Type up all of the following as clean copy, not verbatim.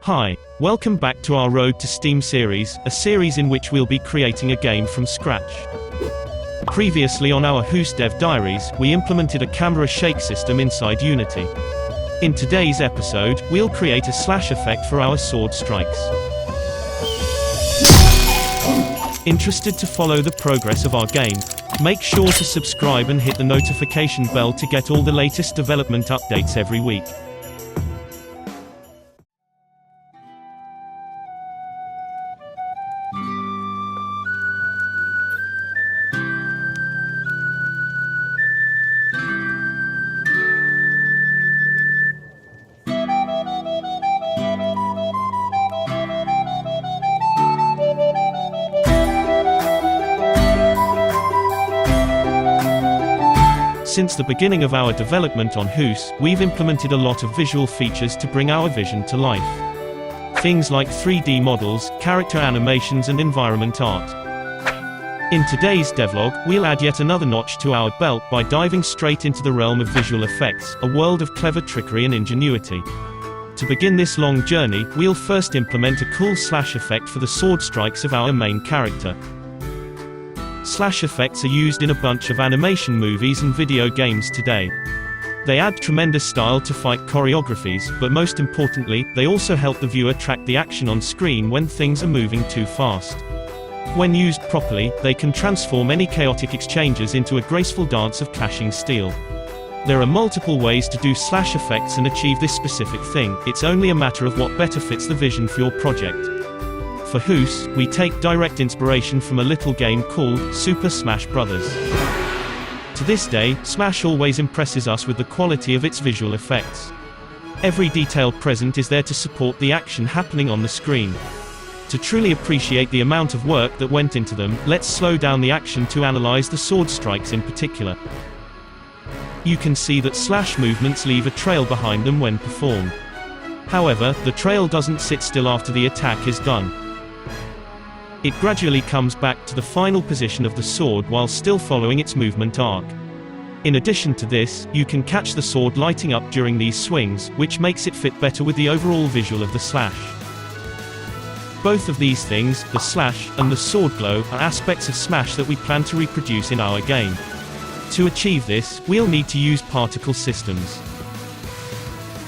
Hi, welcome back to our Road to Steam series, a series in which we'll be creating a game from scratch. Previously on our HEUSS Dev Diaries, we implemented a camera shake system inside Unity. In today's episode, we'll create a slash effect for our sword strikes. Interested to follow the progress of our game? Make sure to subscribe and hit the notification bell to get all the latest development updates every week. Since the beginning of our development on HEUSS, we've implemented a lot of visual features to bring our vision to life. Things like 3D models, character animations and environment art. In today's devlog, we'll add yet another notch to our belt by diving straight into the realm of visual effects, a world of clever trickery and ingenuity. To begin this long journey, we'll first implement a cool slash effect for the sword strikes of our main character. Slash effects are used in a bunch of animation movies and video games today. They add tremendous style to fight choreographies, but most importantly, they also help the viewer track the action on screen when things are moving too fast. When used properly, they can transform any chaotic exchanges into a graceful dance of clashing steel. There are multiple ways to do slash effects and achieve this specific thing, it's only a matter of what better fits the vision for your project. For HEUSS, we take direct inspiration from a little game called Super Smash Bros. To this day, Smash always impresses us with the quality of its visual effects. Every detail present is there to support the action happening on the screen. To truly appreciate the amount of work that went into them, let's slow down the action to analyze the sword strikes in particular. You can see that slash movements leave a trail behind them when performed. However, the trail doesn't sit still after the attack is done. It gradually comes back to the final position of the sword while still following its movement arc. In addition to this, you can catch the sword lighting up during these swings, which makes it fit better with the overall visual of the slash. Both of these things, the slash and the sword glow, are aspects of Smash that we plan to reproduce in our game. To achieve this, we'll need to use particle systems.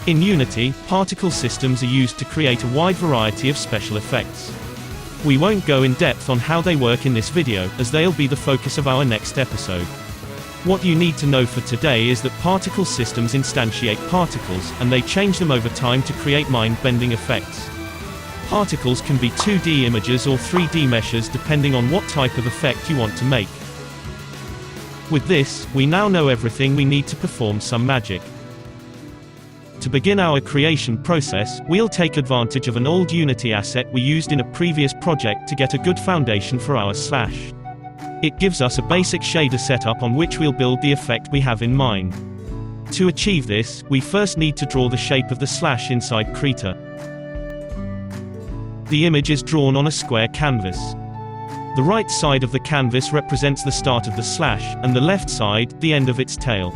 In Unity, particle systems are used to create a wide variety of special effects. We won't go in depth on how they work in this video, as they'll be the focus of our next episode. What you need to know for today is that particle systems instantiate particles, and they change them over time to create mind-bending effects. Particles can be 2D images or 3D meshes depending on what type of effect you want to make. With this, we now know everything we need to perform some magic. To begin our creation process, we'll take advantage of an old Unity asset we used in a previous project to get a good foundation for our slash. It gives us a basic shader setup on which we'll build the effect we have in mind. To achieve this, we first need to draw the shape of the slash inside Krita. The image is drawn on a square canvas. The right side of the canvas represents the start of the slash, and the left side, the end of its tail.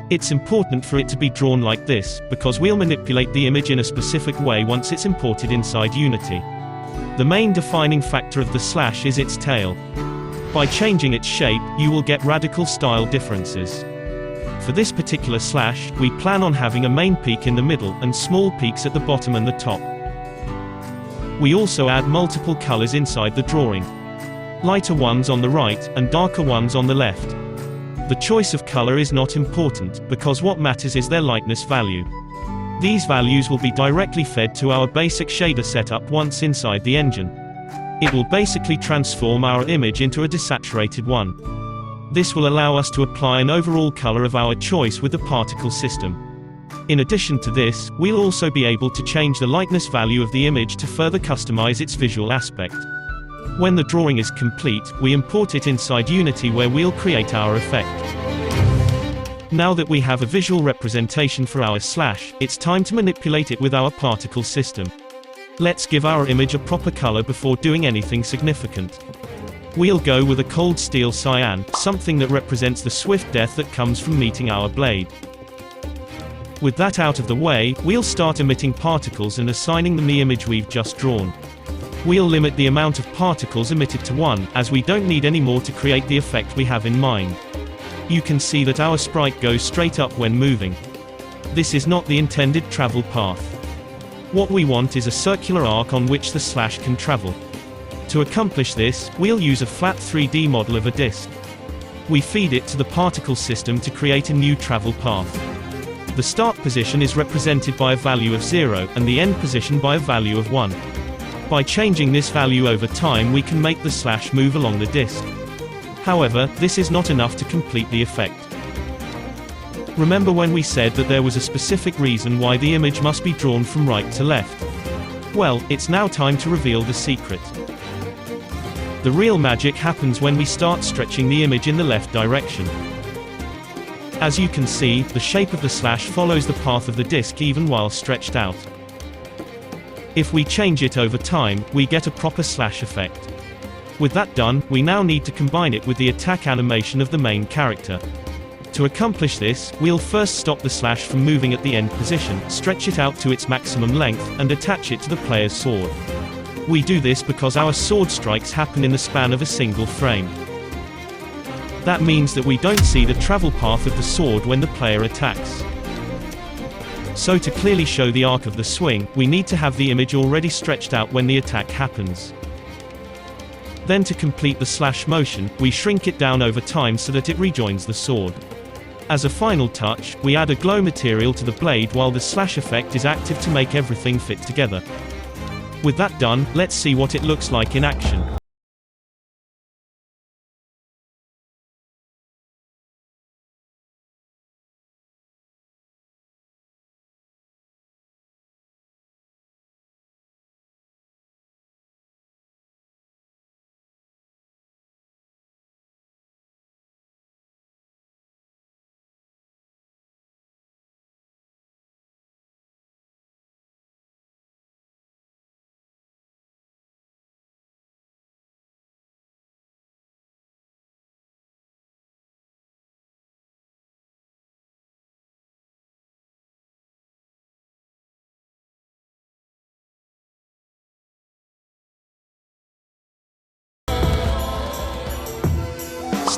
It's important for it to be drawn like this, because we'll manipulate the image in a specific way once it's imported inside Unity. The main defining factor of the slash is its tail. By changing its shape, you will get radical style differences. For this particular slash, we plan on having a main peak in the middle, and small peaks at the bottom and the top. We also add multiple colors inside the drawing. Lighter ones on the right, and darker ones on the left. The choice of color is not important, because what matters is their lightness value. These values will be directly fed to our basic shader setup once inside the engine. It will basically transform our image into a desaturated one. This will allow us to apply an overall color of our choice with the particle system. In addition to this, we'll also be able to change the lightness value of the image to further customize its visual aspect. When the drawing is complete, we import it inside Unity where we'll create our effect. Now that we have a visual representation for our slash, it's time to manipulate it with our particle system. Let's give our image a proper color before doing anything significant. We'll go with a cold steel cyan, something that represents the swift death that comes from meeting our blade. With that out of the way, we'll start emitting particles and assigning them the image we've just drawn. We'll limit the amount of particles emitted to 1, as we don't need any more to create the effect we have in mind. You can see that our sprite goes straight up when moving. This is not the intended travel path. What we want is a circular arc on which the slash can travel. To accomplish this, we'll use a flat 3D model of a disk. We feed it to the particle system to create a new travel path. The start position is represented by a value of 0, and the end position by a value of 1. By changing this value over time, we can make the slash move along the disk. However, this is not enough to complete the effect. Remember when we said that there was a specific reason why the image must be drawn from right to left? Well, it's now time to reveal the secret. The real magic happens when we start stretching the image in the left direction. As you can see, the shape of the slash follows the path of the disk even while stretched out. If we change it over time, we get a proper slash effect. With that done, we now need to combine it with the attack animation of the main character. To accomplish this, we'll first stop the slash from moving at the end position, stretch it out to its maximum length, and attach it to the player's sword. We do this because our sword strikes happen in the span of a single frame. That means that we don't see the travel path of the sword when the player attacks. So to clearly show the arc of the swing, we need to have the image already stretched out when the attack happens. Then to complete the slash motion, we shrink it down over time so that it rejoins the sword. As a final touch, we add a glow material to the blade while the slash effect is active to make everything fit together. With that done, let's see what it looks like in action.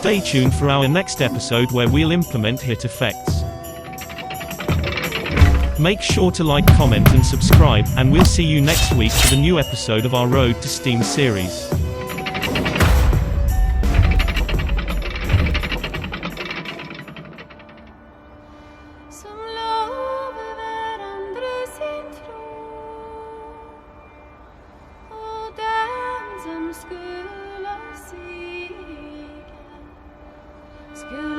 Stay tuned for our next episode where we'll implement hit effects. Make sure to like, comment and subscribe, and we'll see you next week for the new episode of our Road to Steam series. Skulle